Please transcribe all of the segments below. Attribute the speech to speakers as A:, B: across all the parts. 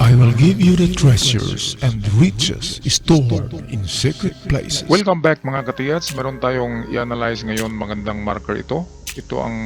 A: I will give you the treasures and riches stored in secret places.
B: Welcome back mga katiyats. Meron tayong i-analyze ngayon, magandang marker ito. Ito ang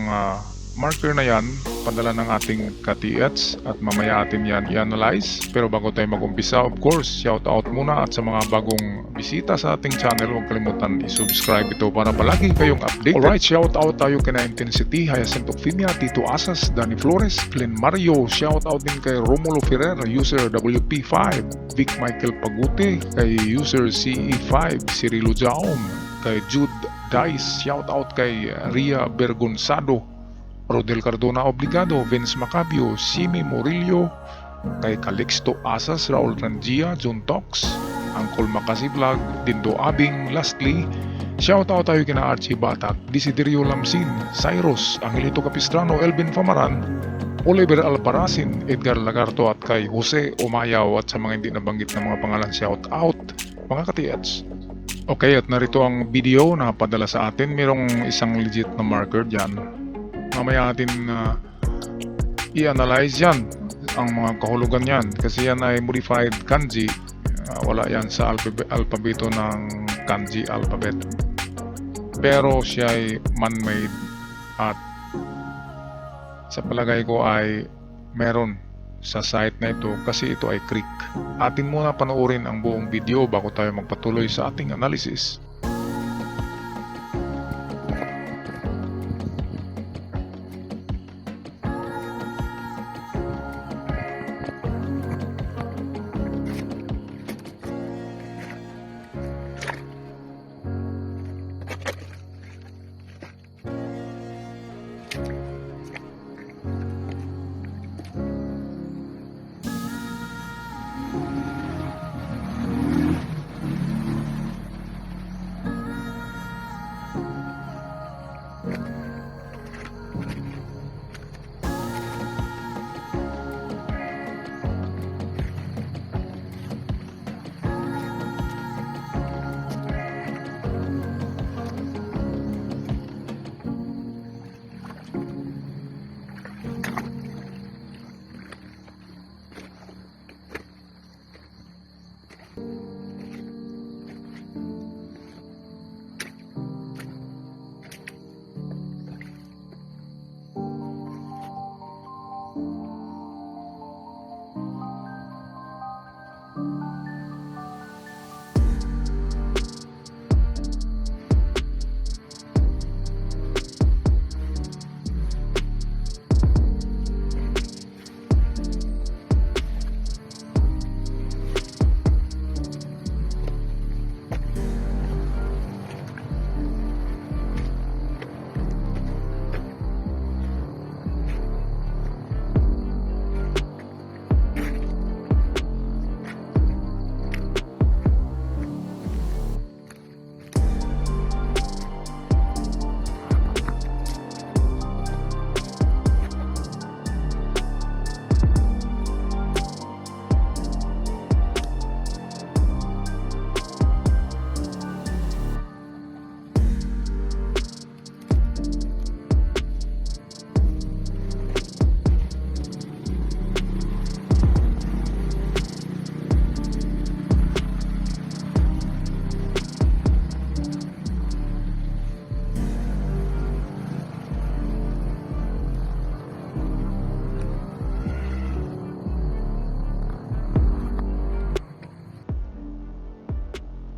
B: marker na yan, padala ng ating katiyats at mamaya atin yan i-analyze. Pero bago tayo mag-umpisa, of course, shout out muna at sa mga bagong bisita sa ating channel, huwag kalimutan i-subscribe ito para palagi kayong updated. Alright, shout out tayo kina Intensity, Hyacinth Ophinia, Tito Asas, Danny Flores, Glenn Mario, shout out din kay Romulo Ferrer, user WP5, Vic Michael Pagute, kay user CE5, Cirilo Jaom, kay Jude Dice, shout out kay Ria Bergonzado, Rodel Cardona Obligado, Vince Macabio, Simi Murillo, kay Calixto Asas, Raul Rangia, John Tox, Uncle Makasi Vlog, Dindo Abing, lastly, shout out tayo kina Archie Batak, Desiderio Lamsin, Cyrus, Angelito Capistrano, Elvin Famaran, Oliver Alparasin, Edgar Lagarto at kay Jose Umayaw at sa mga hindi nabanggit na mga pangalan, shout out mga katiyats. Okay, at narito ang video na padala sa atin. Merong isang legit na marker dyan. Mamaya natin i-analyze yan, ang mga kahulugan yan, kasi yan ay modified kanji. Wala yan sa alpabeto ng kanji alphabet, pero siya ay man-made at sa palagay ko ay meron sa site na ito kasi ito ay Creek. Atin muna panoorin ang buong video bago tayo magpatuloy sa ating analysis.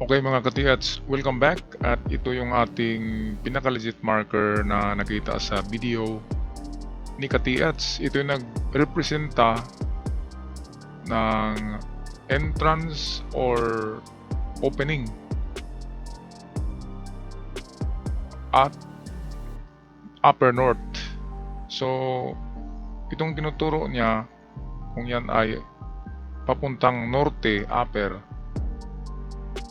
B: Okay mga katiyats, welcome back at ito yung ating pinaka-legit marker na nakita sa video ni katiyats. Ito yung nag-representa ng entrance or opening at upper north. So itong tinuturo niya kung yan ay papuntang norte, upper.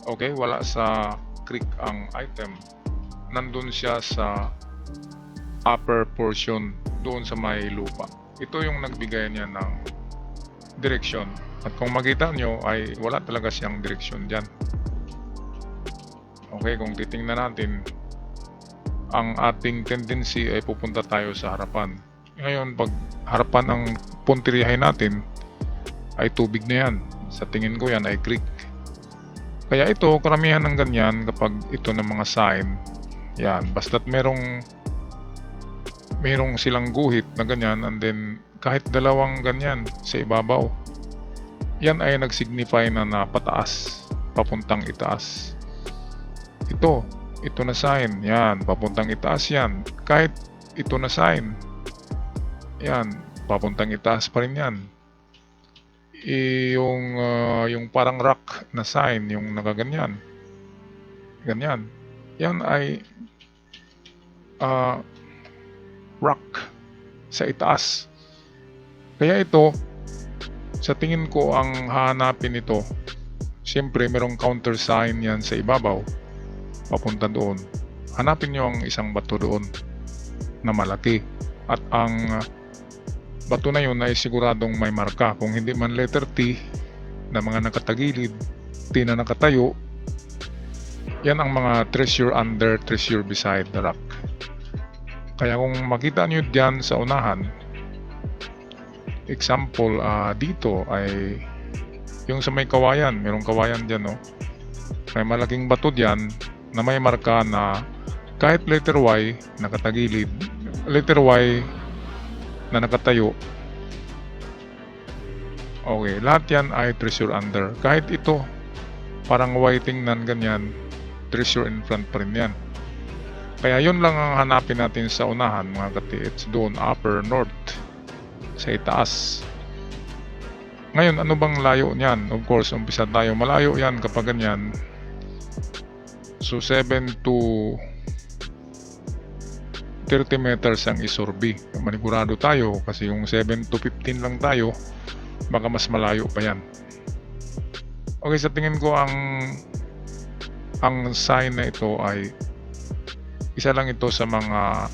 B: Okay, wala sa creek ang item. Nandun siya sa upper portion, doon sa may lupa. Ito yung nagbigay niya ng direction. At kung makita nyo ay wala talaga siyang direction dyan. Okay, kung titingnan natin, ang ating tendency ay pupunta tayo sa harapan. Ngayon, pag harapan ng punteriyahin natin, ay tubig na yan. Sa tingin ko yan ay creek. Kaya ito, karamihan ng ganyan kapag ito ng mga sign, yan, basta't merong silang guhit na ganyan, and then kahit dalawang ganyan sa ibabaw, yan ay nagsignify na napataas, papuntang itaas. Ito na sign, yan, papuntang itaas yan. Kahit ito na sign, yan, papuntang itaas pa rin yan. Yung parang rock na sign, yung nakaganyan, ganyan, yan ay rock sa itaas. Kaya ito, sa tingin ko, ang hahanapin ito, siyempre merong counter sign yan sa ibabaw, papunta doon. Hanapin nyo ang isang bato doon na malaki, at ang bato na yun ay siguradong may marka. Kung hindi man letter T na mga nakatagilid, T na nakatayo, yan ang mga treasure under, treasure beside the rock. Kaya kung makita nyo dyan sa unahan, example, dito ay yung sa may kawayan, merong kawayan dyan, no? May malaking bato dyan na may marka na kahit letter Y nakatagilid, letter Y na nakatayo, okay, lahat yan ay treasure under. Kahit ito parang Y tingnan ganyan, treasure in front pa rin yan. Kaya yun lang ang hanapin natin sa unahan, mga katiits, doon upper north, sa itaas. Ngayon, ano bang layo niyan? Of course, umpisa tayo, malayo yan kapag ganyan. So 7 to 30 meters ang isorbi. Manigurado tayo kasi yung 7 to 15 lang tayo, baka mas malayo pa yan. Okay, sa tingin ko ang sign na ito ay isa lang ito sa mga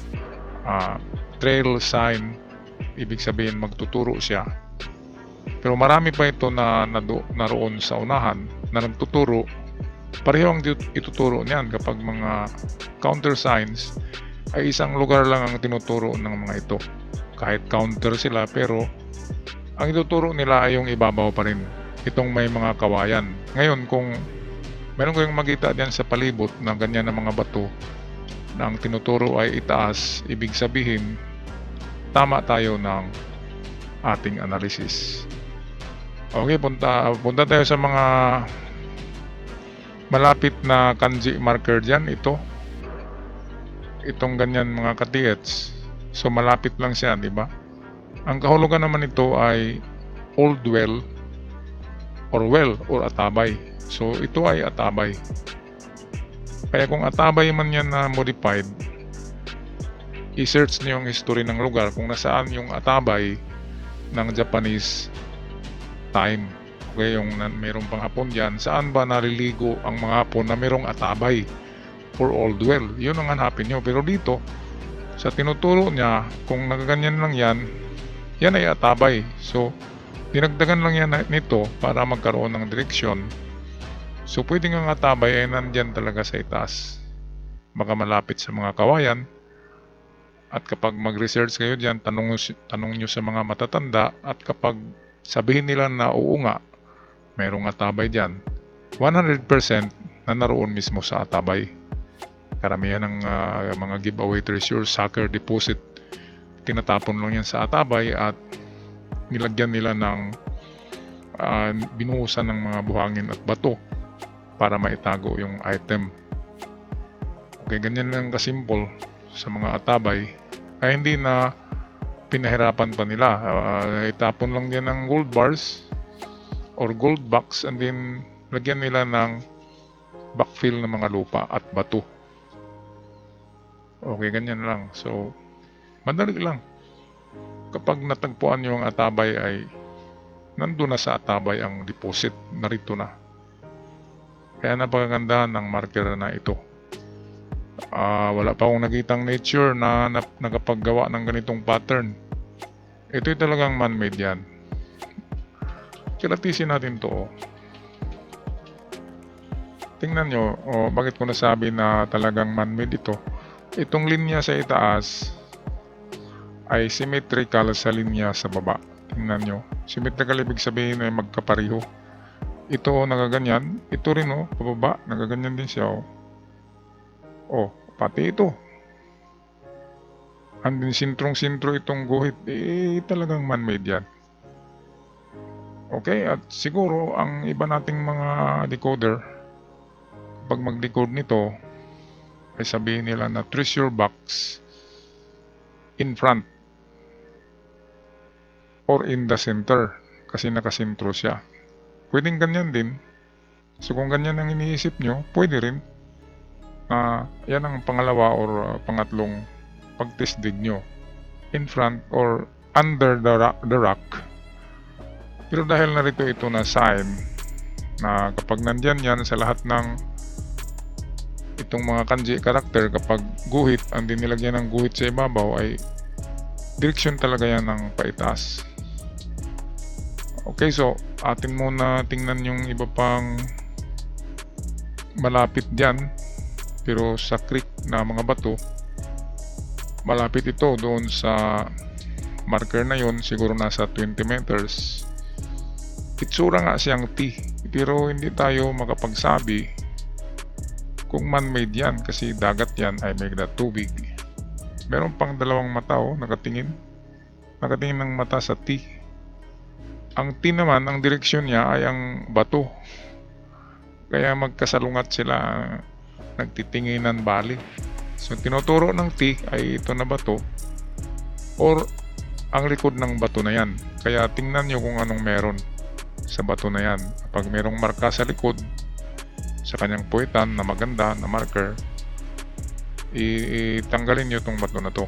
B: trail sign. Ibig sabihin magtuturo siya. Pero marami pa ito na naroon sa unahan na nagtuturo. Pareho ang ituturo niyan kapag mga counter signs ay isang lugar lang ang tinuturo ng mga ito. Kahit counter sila, pero ang ituturo nila ay yung ibabaw pa rin. Itong may mga kawayan. Ngayon, kung meron kayong makita diyan sa palibot na ganyan na mga bato na ang tinuturo ay itaas, ibig sabihin tama tayo ng ating analysis. Okay, punta tayo sa mga malapit na kanji marker dyan. Itong ganyan, mga katiets. So malapit lang siya, di ba? Ang kahulugan naman ito ay old well or atabay. So ito ay atabay. Kaya kung atabay man yan na modified, i-search niyo yung history ng lugar kung nasaan yung atabay ng Japanese time. Okay, yung mayroong pang Hapon dyan, saan ba naliligo ang mga Hapon na mayroong atabay for old well? Yun ang hanapin nyo. Pero dito, sa tinuturo niya, kung nagaganyan lang yan ay atabay. So, dinagdagan lang yan nito para magkaroon ng direksyon. So, pwedeng ang atabay ay nandyan talaga sa itaas. Baka malapit sa mga kawayan. At kapag mag-research kayo dyan, tanong nyo sa mga matatanda, at kapag sabihin nila na oo nga, mayroong atabay dyan, 100% na naroon mismo sa atabay. Karamihan ng mga giveaway treasure, sucker deposit, tinatapon lang yan sa atabay at nilagyan nila ng binuhusan ng mga buhangin at bato para maitago yung item. Okay, ganyan lang kasimple sa mga atabay. Ay hindi na pinahirapan pa nila. Itapon lang yan ng gold bars or gold box, and then lagyan nila ng backfill ng mga lupa at bato. Okay, ganyan lang. So, madali lang. Kapag natagpuan nyo ang atabay ay nandun na sa atabay ang deposit, narito na. Kaya napakagandahan ng marker na ito. Wala pa akong nakitang nature na nakapaggawa ng ganitong pattern. Ito'y talagang man-made yan. Kilatisin natin to. Tingnan nyo, bakit ko nasabi na talagang man-made ito. Itong linya sa itaas, ay symmetrical sa linya sa baba. Tingnan nyo. Symmetrical ibig sabihin ay magkapareho. Ito nagaganyan. Ito rin pababa. Nagaganyan din siya pati ito. Andin sintrong-sintro itong guhit. Talagang man-made yan. Okay, at siguro ang iba nating mga decoder, pag mag-decode nito, ay sabihin nila na treasure box in front or in the center kasi nakasintro siya. Pwedeng ganyan din. So kung ganyan ang iniisip nyo, pwede rin. Yan ang pangalawa or pangatlong pagtestig nyo. In front or under the rock. Pero dahil narito ito na sign na kapag nandyan yan sa lahat ng itong mga kanji character, kapag guhit, ang dinilagyan ng guhit sa ibabaw ay direksyon talaga yan ng paitaas. Okay, so atin muna tingnan yung iba pang malapit dyan pero sa creek na mga bato. Malapit ito doon sa marker na yon, siguro nasa 20 meters. Itsura nga siyang T, pero hindi tayo makapagsabi kung man-made yan kasi dagat yan ay may tubig. Meron pang dalawang mata nakatingin ng mata sa T. Ang T naman, ang direksyon niya ay ang bato. Kaya magkasalungat sila, nagtitinginan bali. So tinuturo ng T ay ito na bato or ang likod ng bato na yan. Kaya tingnan nyo kung anong meron sa bato na yan. Kapag merong marka sa likod sa kanyang puwitan na maganda na marker, itanggalin nyo itong bato na to.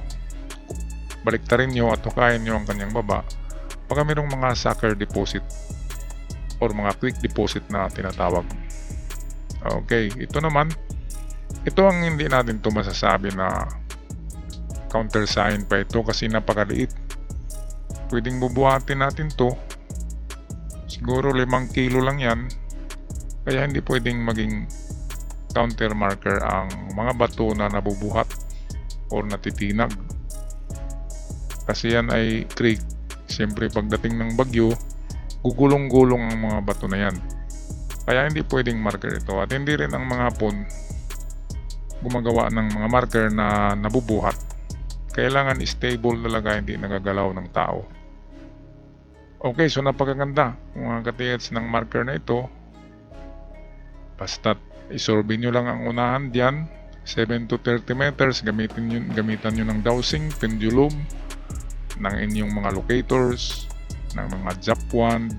B: Baliktarin nyo at hukayin nyo ang kanyang baba. Pagka merong mga sucker deposit or mga quick deposit na tinatawag. Okay, ito naman, ito ang hindi natin to masasabi na countersign pa ito kasi napakaliit. Pwedeng bubuhatin natin to, siguro 5 kilo lang yan, kaya hindi pwedeng maging counter marker ang mga bato na nabubuhat or natitinag kasi yan ay creek. Siyempre pagdating ng bagyo, gugulong-gulong ang mga bato na yan, kaya hindi pwedeng marker ito. At hindi rin ang mga hapon gumagawa ng mga marker na nabubuhat. Kailangan stable talaga, hindi nagagalaw ng tao. Okay, so napakaganda mga ka-TH ng marker na ito. Basta't isorbe nyo lang ang unahan diyan, 7 to 30 meters. Gamitan nyo ng dowsing, pendulum, ng inyong mga locators, ng mga jump wand,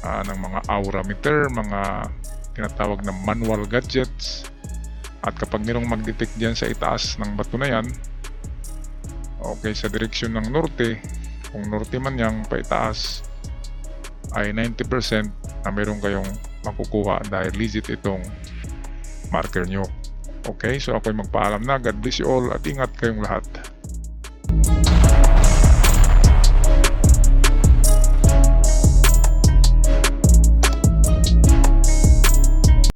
B: ng mga aura meter, mga tinatawag na manual gadgets. At kapag merong mag-detect diyan sa itaas ng bato na yan, okay, sa direksyon ng norte, kung norte man yang paitaas, ay 90% na meron kayong makukuha dahil legit itong marker nyo. Okay, so ako'y magpaalam na. God bless you all at ingat kayong lahat.